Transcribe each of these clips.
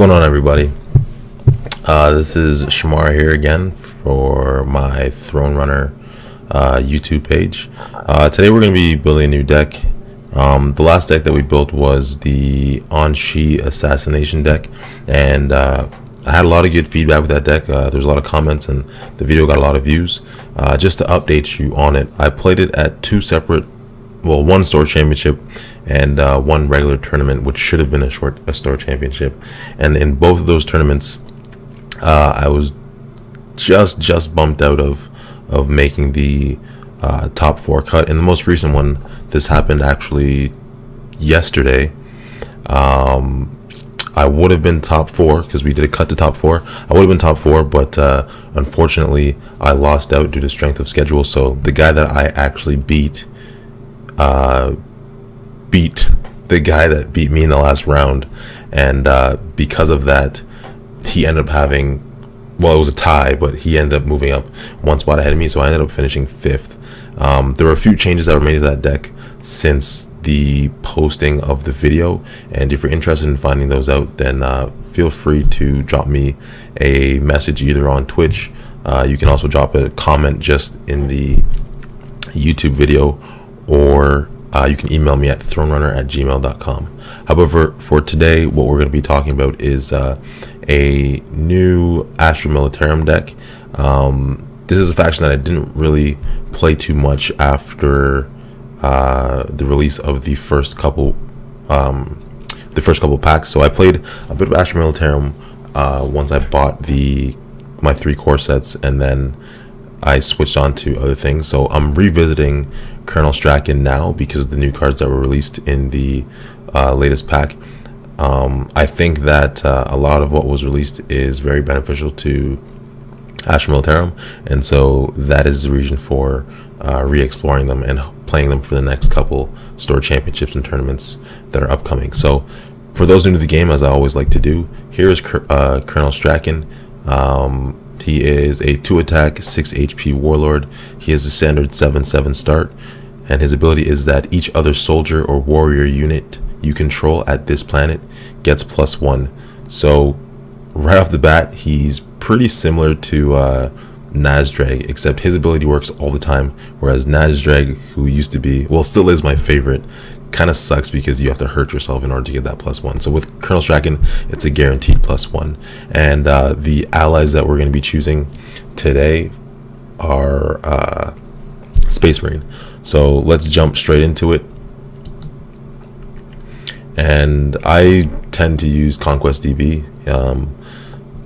going on, everybody? This is Shamar here again for my Throne Runner YouTube page. Today we're going to be building a new deck. The last deck that we built was the On-Shi Assassination deck, and I had a lot of good feedback with that deck. There's a lot of comments and the video got a lot of views. Just to update you on it, I played it at one store championship and one regular tournament, which should have been a store championship. And in both of those tournaments, I was just bumped out of making the top 4 cut. In the most recent one, this happened actually yesterday. I would have been top 4 because we did a cut to top 4. I would have been top 4, but unfortunately I lost out due to strength of schedule. So the guy that I actually beat the guy that beat me in the last round, and because of that, he ended up having, well, it was a tie, but he ended up moving up 1 spot ahead of me, so I ended up finishing 5th. There were a few changes that were made to that deck since the posting of the video, and if you're interested in finding those out, then feel free to drop me a message either on Twitch. You can also drop a comment just in the YouTube video, or you can email me at thronerunner@gmail.com. However, for today, what we're going to be talking about is a new Astra Militarum deck. This is a faction that I didn't really play too much after the release of the first couple packs. So I played a bit of Astra Militarum once I bought my 3 core sets, and then I switched on to other things. So I'm revisiting Colonel Straken now because of the new cards that were released in the latest pack. I think that a lot of what was released is very beneficial to Astra Militarum, and so that is the reason for re-exploring them and playing them for the next couple store championships and tournaments that are upcoming. So for those new to the game, as I always like to do, here is Colonel Straken. He is a 2-attack, 6 HP warlord. He has a standard 7/7 start, and his ability is that each other soldier or warrior unit you control at this planet gets +1. So right off the bat, he's pretty similar to Nazdrag, except his ability works all the time, whereas Nazdrag, who used to be, well, still is my favorite, kind of sucks because you have to hurt yourself in order to get that +1. So with Colonel Straken, it's a guaranteed +1. And the allies that we're going to be choosing today are Space Marine. So let's jump straight into it. And I tend to use Conquest DB.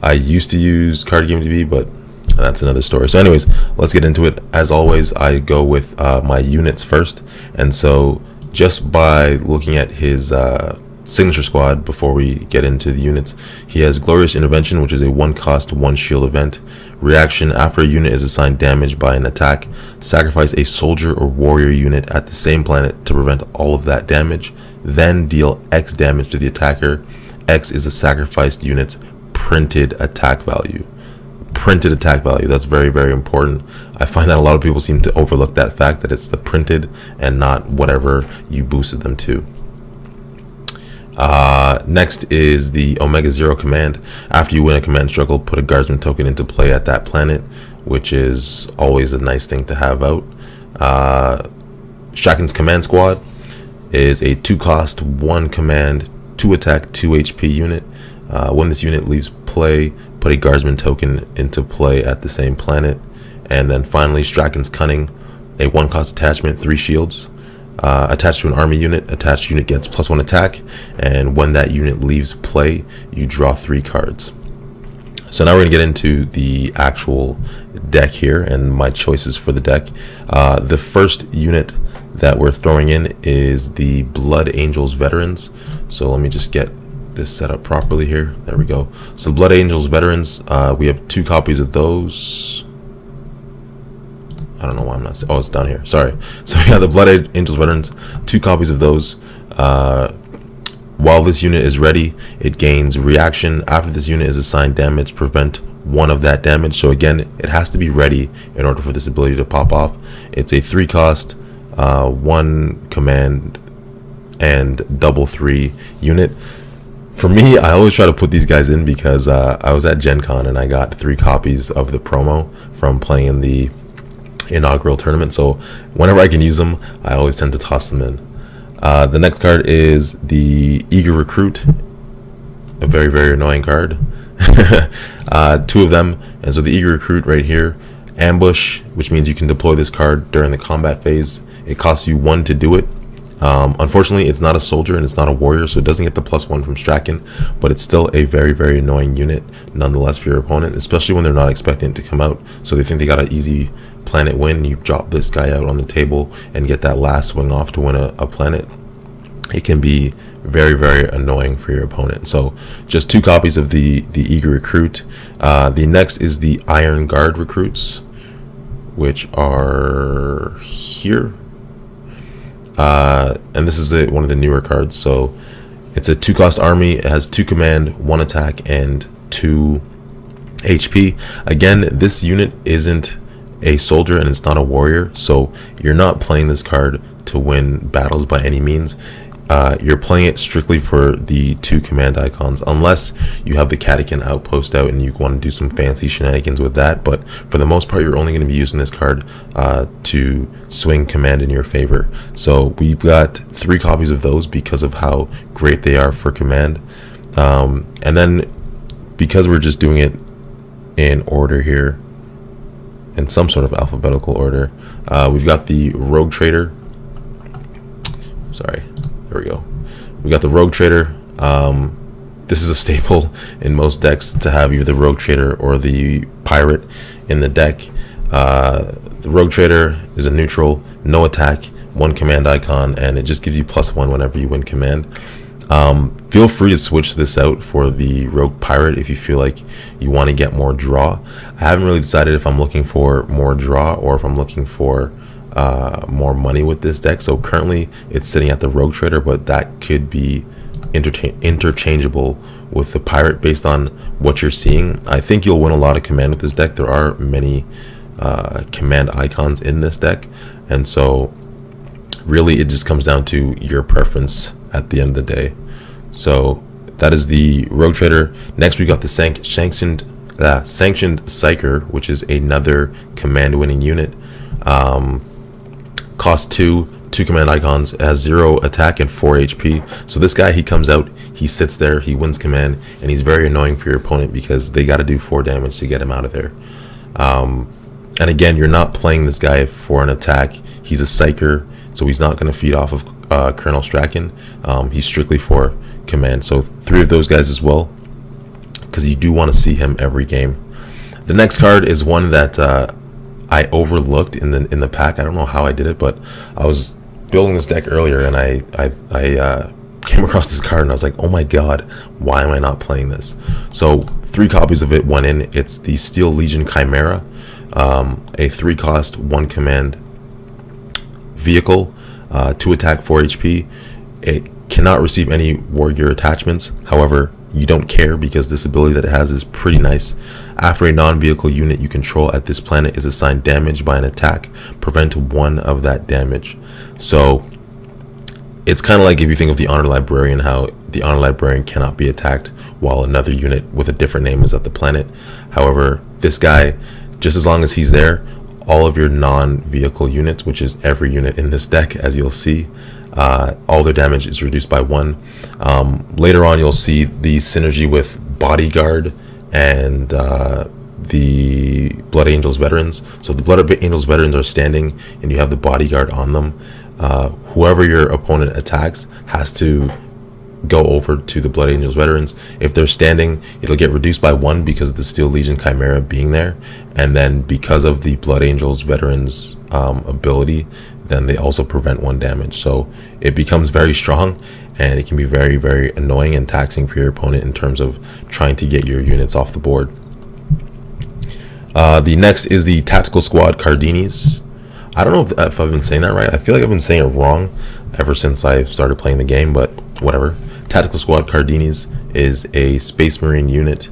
I used to use Card Game DB, but that's another story. So anyways, let's get into it. As always, I go with my units first, and so just by looking at his signature squad before we get into the units, he has Glorious Intervention, which is a 1-cost 1-shield event. Reaction: after a unit is assigned damage by an attack, sacrifice a soldier or warrior unit at the same planet to prevent all of that damage, then deal X damage to the attacker. X is the sacrificed unit's printed attack value. Printed attack value, that's very, very important. I find that a lot of people seem to overlook that fact, that it's the printed and not whatever you boosted them to. Next is the Omega Zero command. After you win a command struggle, put a guardsman token into play at that planet, which is always a nice thing to have out. Straken's command squad is a 2-cost 1 command 2-attack 2 HP unit. When this unit leaves play, put a guardsman token into play at the same planet. And then finally, Straken's Cunning, a 1-cost attachment 3 shields. Attached to an army unit, attached unit gets +1 attack, and when that unit leaves play, you draw 3 cards. So now we're going to get into the actual deck here and my choices for the deck. The first unit that we're throwing in is the Blood Angels Veterans. So let me just get this set up properly here. There we go. So Blood Angels Veterans, we have 2 copies of those. I don't know why I'm not, oh, it's down here, sorry. So yeah, the Blood Angels Veterans, 2 copies of those. While this unit is ready, it gains reaction. After this unit is assigned damage, prevent 1 of that damage. So again, it has to be ready in order for this ability to pop off. It's a 3-cost 1 command and double 3 unit. For me, I always try to put these guys in because I was at Gen Con and I got 3 copies of the promo from playing in the inaugural tournament. So whenever I can use them, I always tend to toss them in. The next card is the Eager Recruit, a very, very annoying card. 2 of them. And so the Eager Recruit right here, Ambush, which means you can deploy this card during the combat phase. It costs you 1 to do it. Unfortunately, it's not a soldier and it's not a warrior, so it doesn't get the +1 from Straken, but it's still a very, very annoying unit nonetheless for your opponent, especially when they're not expecting it to come out. So they think they got an easy planet win. You drop this guy out on the table and get that last swing off to win a planet. It can be very, very annoying for your opponent. So just 2 copies of the Eager Recruit. The next is the Iron Guard Recruits, which are here. And this is one of the newer cards. So it's a 2-cost army. It has 2 command, 1 attack, and 2 HP. Again, this unit isn't a soldier and it's not a warrior, so you're not playing this card to win battles by any means. You're playing it strictly for the 2 command icons, unless you have the Catechin Outpost out and you want to do some fancy shenanigans with that. But for the most part, you're only going to be using this card to swing command in your favor. So we've got 3 copies of those because of how great they are for command. And then because we're just doing it in order here, in some sort of alphabetical order, we've got the Rogue Trader. Sorry. There we go. We got the Rogue Trader. This is a staple in most decks to have either the Rogue Trader or the Pirate in the deck. The Rogue Trader is a neutral, no attack, 1 command icon, and it just gives you +1 whenever you win command. Feel free to switch this out for the Rogue Pirate if you feel like you want to get more draw. I haven't really decided if I'm looking for more draw or if I'm looking for more money with this deck. So currently it's sitting at the Rogue Trader, but that could be interchangeable with the Pirate based on what you're seeing. I think you'll win a lot of command with this deck. There are many command icons in this deck, and so really it just comes down to your preference at the end of the day. So that is the Rogue Trader. Next we got the Sanctioned Psyker, which is another command winning unit. Cost 2 command icons. It has 0 attack and 4 HP. So this guy, he comes out, he sits there, he wins command, and he's very annoying for your opponent because they got to do 4 damage to get him out of there. And again, you're not playing this guy for an attack. He's a Psyker, so he's not going to feed off of Colonel Straken. He's strictly for command. So 3 of those guys as well, because you do want to see him every game. The next card is one that I overlooked in the pack. I don't know how I did it, but I was building this deck earlier and I came across this card and I was like, oh my god, why am I not playing this? So 3 copies of it went in. It's the Steel Legion Chimera, a 3-cost 1 command vehicle, 2 attack, 4 HP. It cannot receive any war gear attachments. However, you don't care because this ability that it has is pretty nice. After a non-vehicle unit you control at this planet is assigned damage by an attack, prevent 1 of that damage. So it's kind of like if you think of the Honor Librarian, how the Honor Librarian cannot be attacked while another unit with a different name is at the planet. However, this guy, just as long as he's there, all of your non-vehicle units, which is every unit in this deck, as you'll see, all their damage is reduced by 1. Later on, you'll see the synergy with Bodyguard and the Blood Angels Veterans. So the Blood Angels Veterans are standing and you have the Bodyguard on them. Whoever your opponent attacks has to go over to the Blood Angels Veterans. If they're standing, it'll get reduced by 1 because of the Steel Legion Chimera being there, and then because of the Blood Angels Veterans ability, then they also prevent 1 damage. So it becomes very strong, and it can be very, very annoying and taxing for your opponent in terms of trying to get your units off the board. The next is the Tactical Squad Cardinis. I don't know if I've been saying that right. I feel like I've been saying it wrong ever since I started playing the game, but whatever. Tactical Squad Cardinis is a Space Marine unit,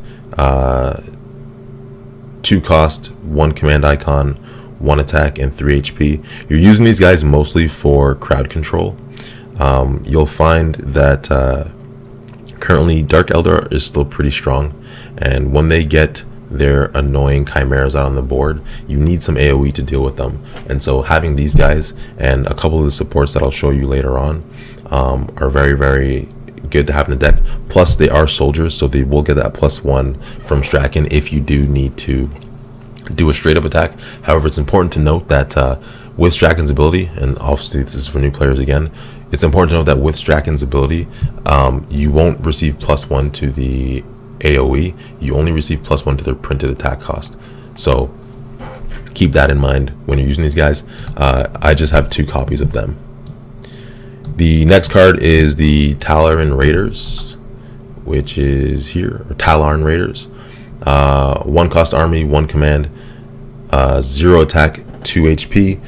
2 cost, 1 command icon, 1 attack, and 3 HP. You're using these guys mostly for crowd control. You'll find that Currently, Dark Eldar is still pretty strong, and when they get their annoying chimeras out on the board, you need some AoE to deal with them. And so having these guys and a couple of the supports that I'll show you later on are very, very good to have in the deck. Plus, they are soldiers, so they will get that +1 from Straken if you do need to do a straight up attack. However, it's important to note that with Straken's ability, and obviously this is for new players again, it's important to note that with Straken's ability, you won't receive +1 to the AoE, you only receive +1 to their printed attack cost. So keep that in mind when you're using these guys. I just have 2 copies of them. The next card is the Talaran Raiders, which is here, or Talaran Raiders. 1 cost army, 1 command, 0 attack, 2 HP.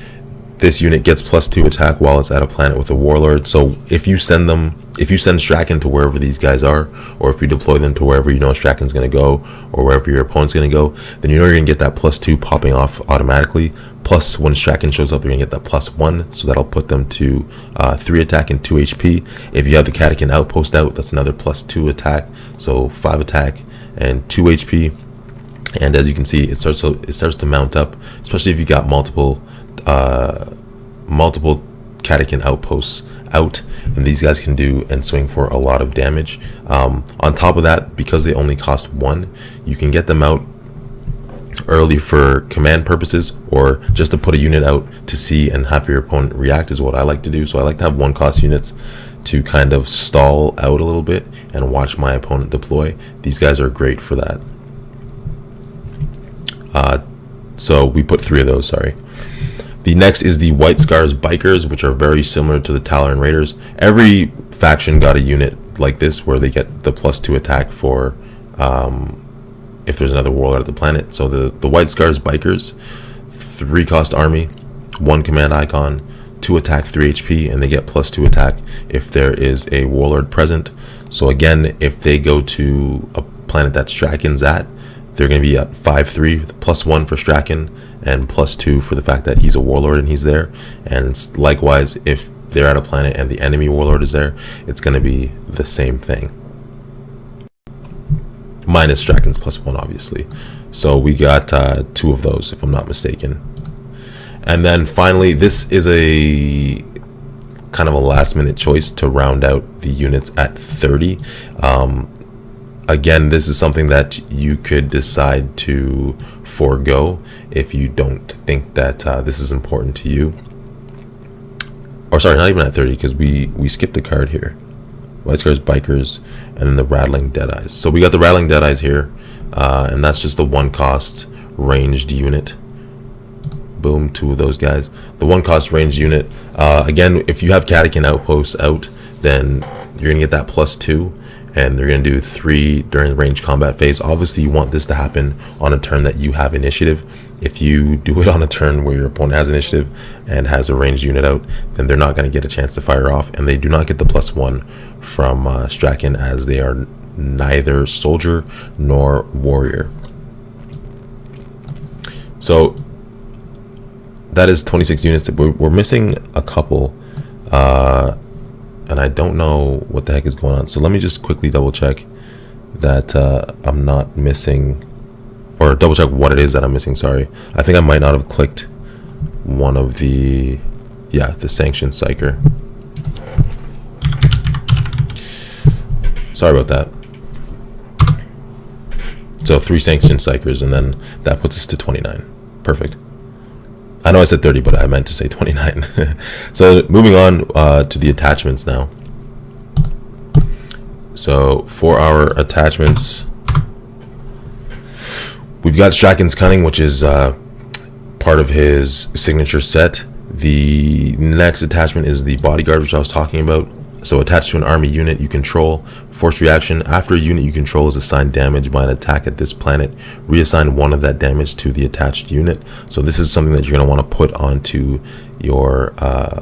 This unit gets +2 attack while it's at a planet with a warlord. So if you send Straken to wherever these guys are, or if you deploy them to wherever you know Straken's going to go, or wherever your opponent's going to go, then you know you're going to get that +2 popping off automatically. Plus, when Straken shows up, you're going to get that +1, so that'll put them to 3 attack and 2 HP. If you have the Catachan Outpost out, that's another +2 attack, so 5 attack and 2 HP. And as you can see, it starts to mount up, especially if you got multiple Catachan Outposts out, and these guys can do and swing for a lot of damage. On top of that, because they only cost 1, you can get them out early for command purposes, or just to put a unit out to see and have your opponent react is what I like to do. So I like to have 1 cost units to kind of stall out a little bit and watch my opponent deploy. These guys are great for that. So we put 3 of those, sorry. The next is the White Scars Bikers, which are very similar to the Talaran Raiders. Every faction got a unit like this where they get the +2 attack for if there's another warlord at the planet. So the White Scars Bikers, 3 cost army, 1 command icon, 2 attack, 3 HP, and they get +2 attack if there is a warlord present. So again, if they go to a planet that Straken's at, they're going to be at 5-3, +1 for Straken, and +2 for the fact that he's a warlord and he's there. And likewise, if they're at a planet and the enemy warlord is there, it's going to be the same thing. Minus Straken's +1, obviously. So we got 2 of those, if I'm not mistaken. And then finally, this is a kind of a last minute choice to round out the units at 30. Again, this is something that you could decide to forego if you don't think that this is important to you. Or sorry, not even at 30, because we skipped a card here. White Scars Bikers, and then the Rattling Deadeyes. So we got the Rattling Deadeyes here, and that's just the 1 cost ranged unit. Boom, 2 of those guys. The 1 cost ranged unit. Again, if you have Catachan Outposts out, then you're going to get that +2. And they're going to do 3 during the range combat phase. Obviously, you want this to happen on a turn that you have initiative. If you do it on a turn where your opponent has initiative and has a ranged unit out, then they're not going to get a chance to fire off. And they do not get the +1 from Straken, as they are neither soldier nor warrior. So that is 26 units. We're missing a couple. And I don't know what the heck is going on. So let me just quickly double check that I'm not missing, or double check what it is that I'm missing, sorry. I think I might not have clicked one of the, yeah, the Sanctioned Psyker. Sorry about that. So 3 Sanctioned Psykers, and then that puts us to 29. Perfect. I know I said 30, but I meant to say 29. So moving on to the attachments now. So for our attachments, we've got Straken's Cunning, which is part of his signature set. The next attachment is the Bodyguard, which I was talking about. So attached to an army unit you control, force reaction. After a unit you control is assigned damage by an attack at this planet, reassign 1 of that damage to the attached unit. So this is something that you're going to want to put onto your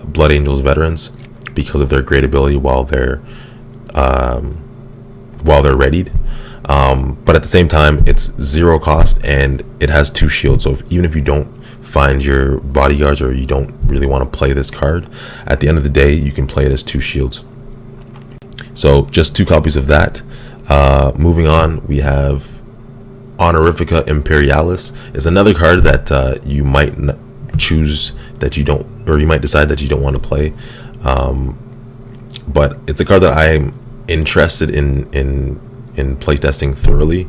Blood Angels veterans because of their great ability while they're readied. But at the same time, it's 0 cost and it has 2 shields. So even if you don't find your bodyguards, or you don't really want to play this card, at the end of the day you can play it as 2 shields. So just 2 copies of that. Moving on, we have Honorifica Imperialis. Is another card that you might choose that you don't, or you might decide that you don't want to play. But it's a card that I'm interested in playtesting thoroughly.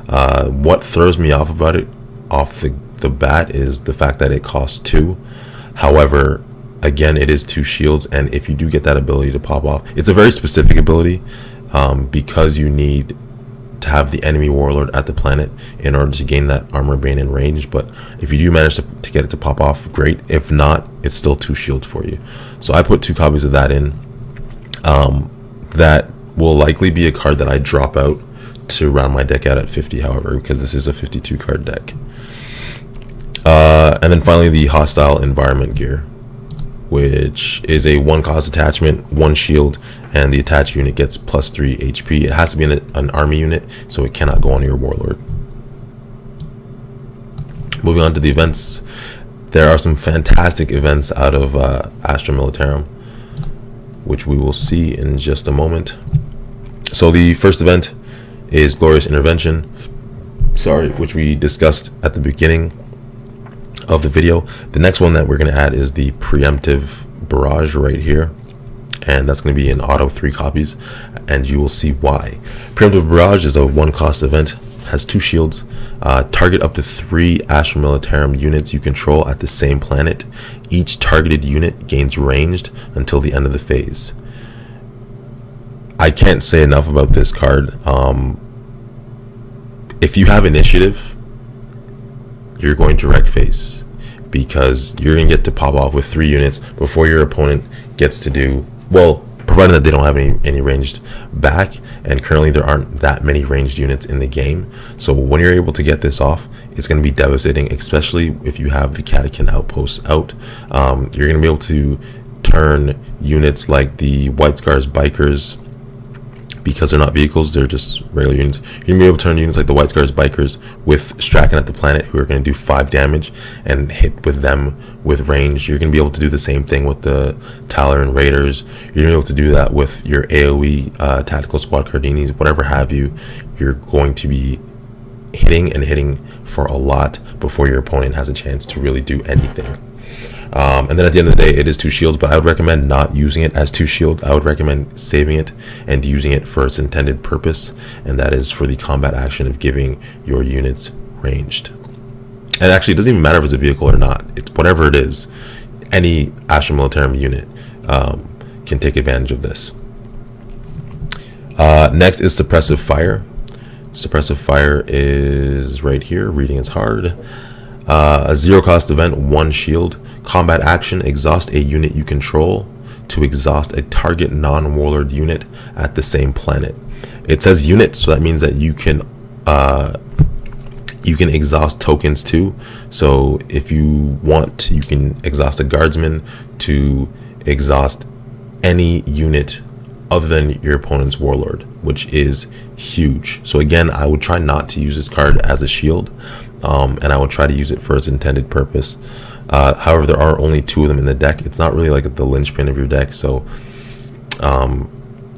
What throws me off about it off the bat is the fact that it costs 2. However, again, it is 2 shields, and if you do get that ability to pop off, it's a very specific ability, because you need to have the enemy warlord at the planet in order to gain that armor bane in range. But if you do manage to get it to pop off, great. If not, it's still 2 shields for you. So I put 2 copies of that in. That will likely be a card that I drop out to round my deck out at 50, however, because this is a 52 card deck. And then finally, the Hostile Environment gear, which is a 1 cost attachment, 1 shield, and the attached unit gets +3 HP. It has to be an army unit, so it cannot go on your warlord. Moving on to the events, there are some fantastic events out of Astra Militarum, which we will see in just a moment. So the first event is Glorious Intervention, which we discussed at the beginning of the video. The next one that we're going to add is the Preemptive Barrage right here, and that's going to be in auto 3 copies, and you will see why. Preemptive Barrage is a 1 cost event, has 2 shields, target up to 3 Astra Militarum units you control at the same planet. Each targeted unit gains ranged until the end of the phase. I can't say enough about this card. If you have initiative, you're going to wreck face, because you're going to get to pop off with 3 units before your opponent gets to do, well, provided that they don't have any ranged back, and currently there aren't that many ranged units in the game. So when you're able to get this off, it's going to be devastating, especially if you have the Catechin outposts out. You're going to be able to turn units like the White Scars Bikers, because they're not vehicles, they're just regular units. You're going to be able to turn units like the White Scars Bikers with Straken at the planet, who are going to do 5 damage and hit with them with range. You're going to be able to do the same thing with the Talaran Raiders. You're going to be able to do that with your AoE Tactical Squad Cardinis, whatever have you. You're going to be hitting for a lot before your opponent has a chance to really do anything. And then at the end of the day, it is 2 shields, but I would recommend not using it as 2 shields. I would recommend saving it and using it for its intended purpose, and that is for the combat action of giving your units ranged. And actually, it doesn't even matter if it's a vehicle or not. It's whatever it is. Any Astra Militarum unit can take advantage of this. Next is Suppressive Fire. Suppressive Fire is right here. Reading is hard. A 0 cost event, 1 shield. Combat action, exhaust a unit you control to exhaust a target non-warlord unit at the same planet. It says unit, so that means that you can exhaust tokens too. So if you want, you can exhaust a guardsman to exhaust any unit other than your opponent's warlord, which is huge. So again, I would try not to use this card as a shield, and I would try to use it for its intended purpose. However, there are only 2 of them in the deck. It's not really like the linchpin of your deck, so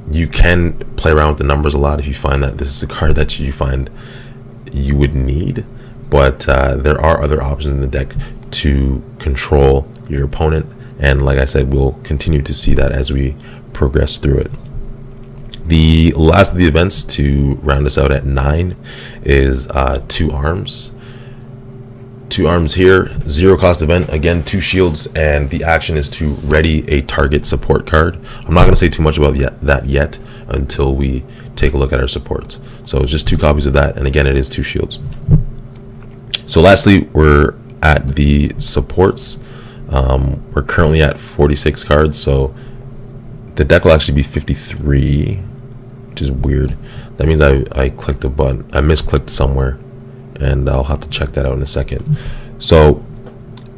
you can play around with the numbers a lot if you find that this is a card that you find you would need. But there are other options in the deck to control your opponent, and like I said, we'll continue to see that as we progress through it. The last of the events to round us out at 9 is 2 arms. 2 arms here, 0 cost event, again 2 shields, and the action is to ready a target support card. I'm not going to say too much about that yet until we take a look at our supports. So it's just 2 copies of that, and again it is 2 shields. So lastly, we're at the supports. We're currently at 46 cards, so the deck will actually be 53, which is weird. That means I clicked a button, I misclicked somewhere, and I'll have to check that out in a second. So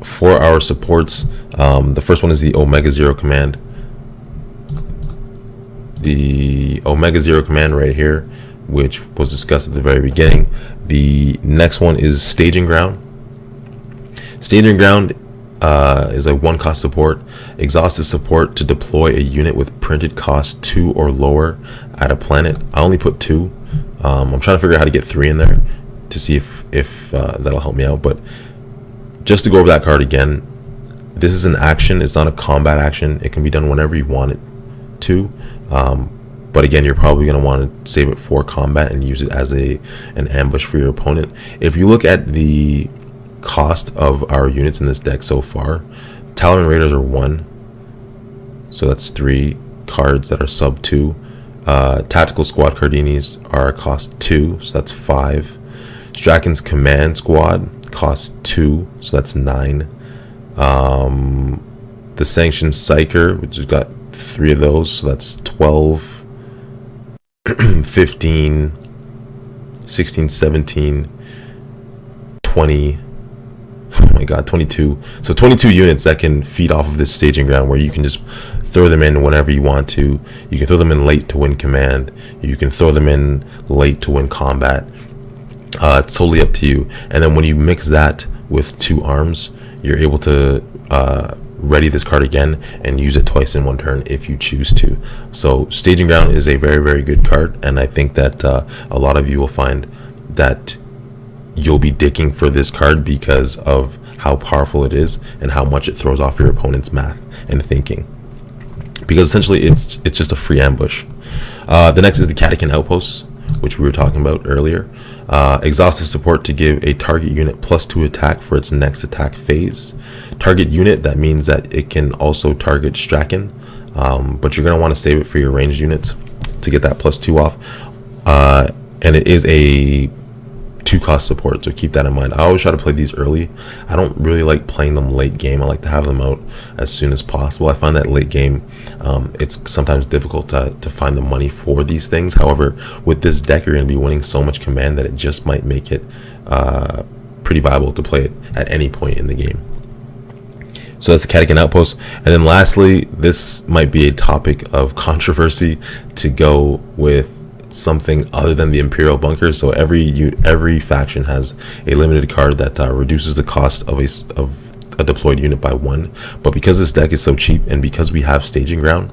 for our supports, the first one is the Omega Zero command. The Omega Zero command right here, which was discussed at the very beginning. The next one is Staging Ground. Staging Ground is a 1 cost support. Exhaust is support to deploy a unit with printed cost 2 or lower at a planet. I only put 2. I'm trying to figure out how to get 3 in there to see if that'll help me out. But just to go over that card again, this is an action. It's not a combat action. It can be done whenever you want it to. But again, you're probably going to want to save it for combat and use it as an ambush for your opponent. If you look at the cost of our units in this deck so far, Talon Raiders are 1, so that's 3 cards that are sub 2. Tactical Squad Cardinis are cost 2, so that's 5. Straken's Command Squad costs 2, so that's 9. The Sanctioned Psyker, which has got 3 of those, so that's 12, 15, 16, 17, 20. Oh my god, 22. So 22 units that can feed off of this staging ground, where you can just throw them in whenever you want to. You can throw them in late to win command. You can throw them in late to win combat. It's totally up to you. And then when you mix that with 2 arms, you're able to ready this card again and use it twice in 1 turn if you choose to. So staging ground is a very, very good card, and I think that a lot of you will find that you'll be dicking for this card because of how powerful it is and how much it throws off your opponent's math and thinking, because essentially it's just a free ambush. The next is the Catechin Outposts, which we were talking about earlier. Exhaust is support to give a target unit +2 attack for its next attack phase. Target unit, that means that it can also target Straken, but you're going to want to save it for your ranged units to get that +2 off. And it is a 2 cost support, so keep that in mind. I always try to play these early. I don't really like playing them late game. I like to have them out as soon as possible. I find that late game, it's sometimes difficult to find the money for these things. However, with this deck, you're going to be winning so much command that it just might make it pretty viable to play it at any point in the game. So that's the Catechin Outpost. And then lastly, this might be a topic of controversy, to go with something other than the Imperial Bunker. So every faction has a limited card that reduces the cost of a deployed unit by 1. But because this deck is so cheap, and because we have staging ground,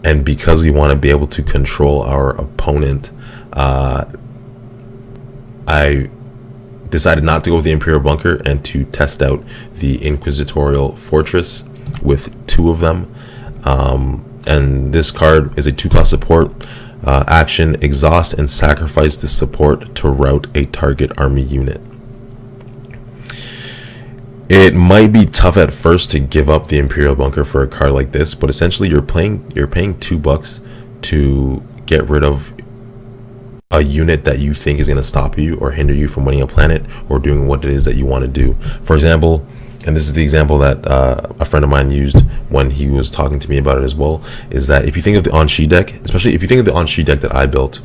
and because we want to be able to control our opponent, I decided not to go with the Imperial Bunker and to test out the Inquisitorial Fortress with 2 of them. And this card is a 2 cost support. Action: exhaust and sacrifice the support to rout a target army unit. It might be tough at first to give up the Imperial Bunker for a card like this, but essentially you're paying $2 to get rid of a unit that you think is going to stop you or hinder you from winning a planet or doing what it is that you want to do. For example, and this is the example that a friend of mine used when he was talking to me about it as well, is that if you think of the Anshi deck, especially if you think of the Anshi deck that I built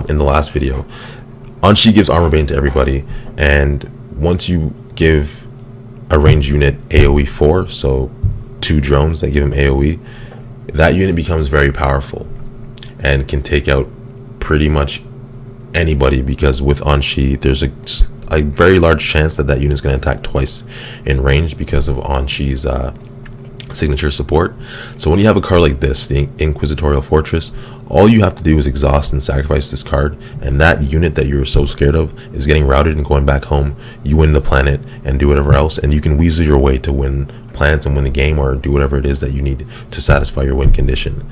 in the last video, Anshi gives Armor Bane to everybody, and once you give a ranged unit AoE 4, so 2 drones that give him AoE, that unit becomes very powerful and can take out pretty much anybody, because with Anshi there's a very large chance that unit is going to attack twice in range because of Anshi's signature support. So when you have a card like this, the Inquisitorial Fortress, all you have to do is exhaust and sacrifice this card, and that unit that you're so scared of is getting routed and going back home. You win the planet and do whatever else, and you can weasel your way to win planets and win the game, or do whatever it is that you need to satisfy your win condition.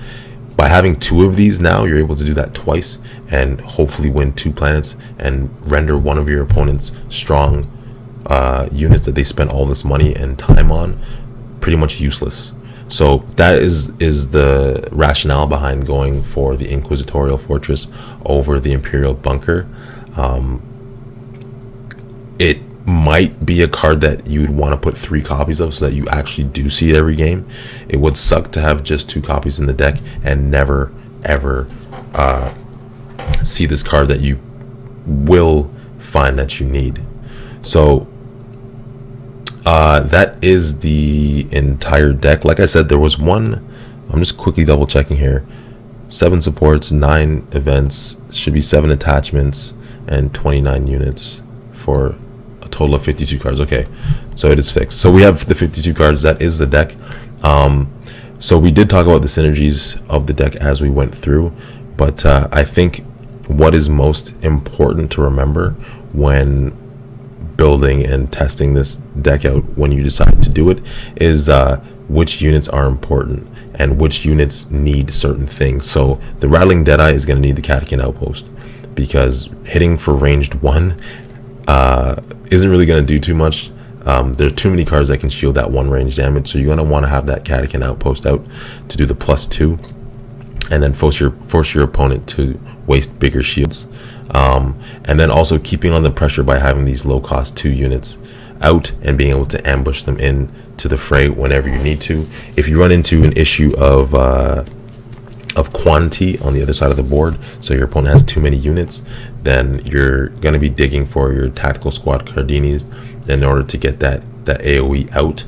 By having 2 of these now, you're able to do that twice and hopefully win 2 planets and render one of your opponent's strong units that they spent all this money and time on pretty much useless. So that is the rationale behind going for the Inquisitorial Fortress over the Imperial Bunker. It might be a card that you'd want to put 3 copies of so that you actually do see it every game. It would suck to have just 2 copies in the deck and never ever see this card that you will find that you need. So that is the entire deck. Like I said, there was one, I'm just quickly double checking here, 7 supports, 9 events, should be 7 attachments, and 29 units for a total of 52 cards. Okay, so it is fixed. So we have the 52 cards. That is the deck. So we did talk about the synergies of the deck as we went through, but I think what is most important to remember when building and testing this deck out, when you decide to do it, is which units are important and which units need certain things. So the Rattling Deadeye is going to need the Catechin Outpost, because hitting for ranged 1 isn't really going to do too much. There are too many cards that can shield that 1 range damage, so you're going to want to have that Catechin Outpost out to do the +2, and then force your opponent to waste bigger shields. And then also keeping on the pressure by having these low cost 2 units out and being able to ambush them in to the fray whenever you need to. If you run into an issue of quantity on the other side of the board, so your opponent has too many units, then you're going to be digging for your tactical squad Cardinis in order to get that AoE out.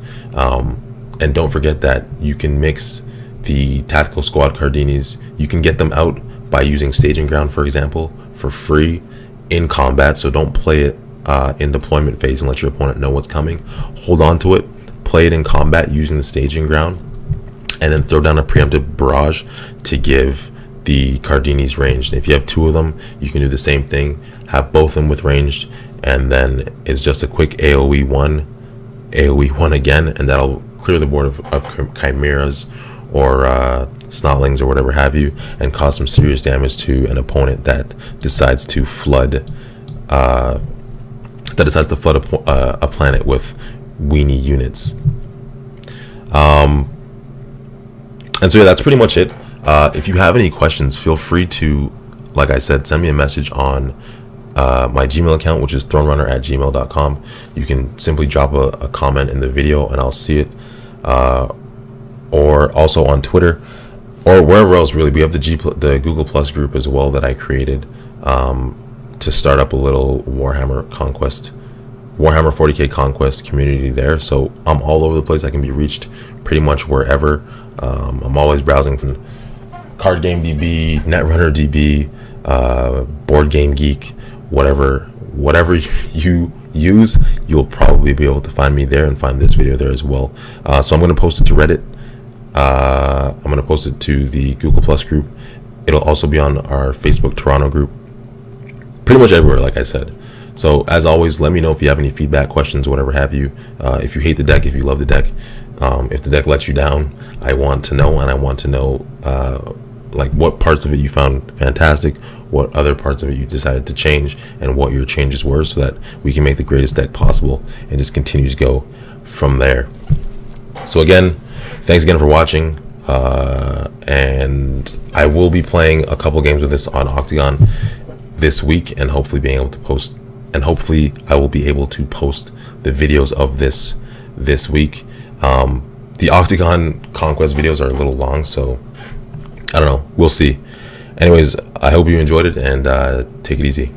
And don't forget that you can mix the tactical squad Cardinis. You can get them out by using Staging Ground, for example, for free in combat. So don't play it in deployment phase and let your opponent know what's coming. Hold on to it, play it in combat using the Staging Ground, and then throw down a Preemptive Barrage to give the Cardinis ranged. If you have 2 of them, you can do the same thing. Have both of them with ranged, and then it's just a quick AoE 1 again, and that'll clear the board of Chimeras or Snotlings or whatever have you, and cause some serious damage to an opponent that decides to flood a planet with weenie units. And so yeah, that's pretty much it. If you have any questions, feel free to, like I said, send me a message on my Gmail account, which is thronerunner@gmail.com. You can simply drop a comment in the video and I'll see it, or also on Twitter or wherever else. Really, we have the Google Plus group as well that I created to start up a little Warhammer 40k Conquest community there. So I'm all over the place. I can be reached pretty much wherever. I'm always browsing from Card Game DB, Netrunner DB, Board Game Geek, whatever you use, you'll probably be able to find me there and find this video there as well. So I'm going to post it to Reddit. I'm going to post it to the Google Plus group. It'll also be on our Facebook Toronto group. Pretty much everywhere, like I said. So as always, let me know if you have any feedback, questions, whatever have you. If you hate the deck, if you love the deck, if the deck lets you down, I want to know, and I want to know like what parts of it you found fantastic, what other parts of it you decided to change, and what your changes were, so that we can make the greatest deck possible and just continue to go from there. So again, thanks again for watching, and I will be playing a couple games with this on Octagon this week, and hopefully being able to post, and hopefully I will be able to post the videos of this week. The Octagon Conquest videos are a little long, so I don't know, we'll see. Anyways, I hope you enjoyed it, and take it easy.